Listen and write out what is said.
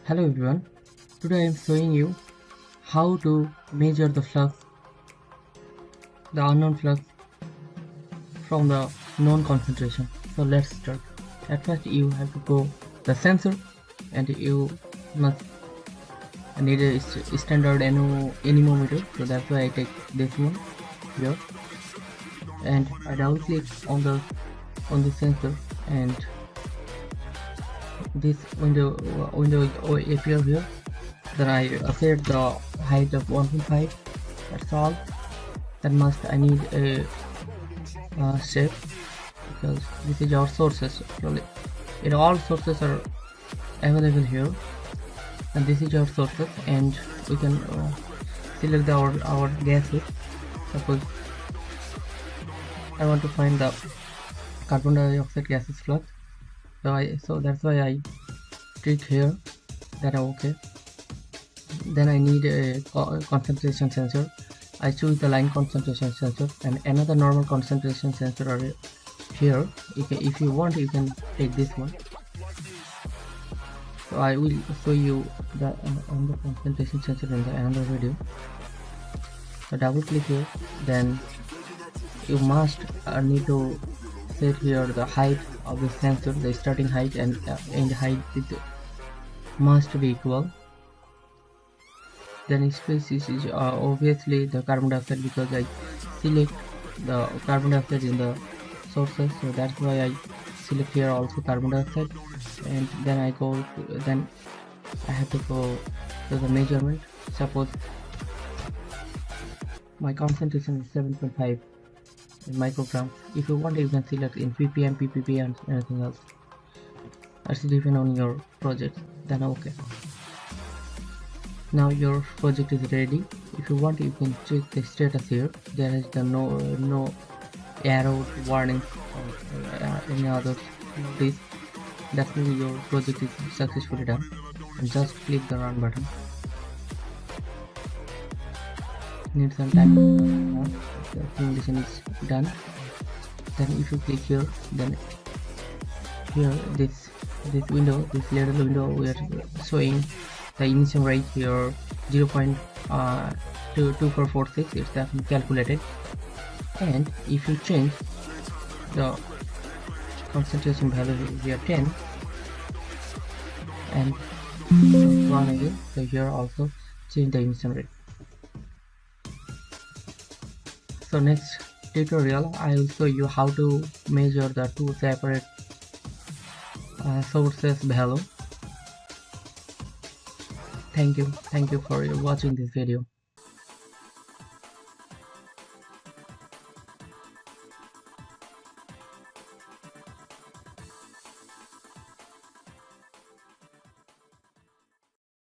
Hello everyone, today I am showing you how to measure the flux, the unknown flux from the known concentration. So let's start. At first you have to go the sensor and you must need a standard anemometer. So that's why I take this one here and I double click on the sensor and this window will appear here. Then I set the height of 1.5. That's all. Then I need a shape because this is our sources. Actually, all sources are available here, and this is our sources, and we can select our gases. Suppose I want to find the carbon dioxide gases flux. So that's why I click here. Then okay. Then I need a concentration sensor. I choose the line concentration sensor and another normal concentration sensor are here. If you want, you can take this one. So I will show you the on the concentration sensor in the another video. So double click here. Then you must need to set here the height of the sensor, the starting height and end height must be equal. Then space is obviously the carbon dioxide because I select the carbon dioxide in the sources, so that's why I select here also carbon dioxide. And then I have to go to the measurement. Suppose my concentration is 7.5 in micrograms. If you want, you can select in ppm, ppb and anything else. That's depend on your project. Then okay. Now your project is ready. If you want, you can check the status here. There is the no arrow warning or any other this. That means your project is successfully done. And just click the run button. Need some time. The simulation is done. Then if you click here, then here this window, this little window, we are showing the emission rate here 0.2446. It's definitely calculated. And if you change the concentration value here 10 and run again, so here also change the emission rate. So next tutorial I will show you how to measure the two separate sources value. Thank you for watching this video.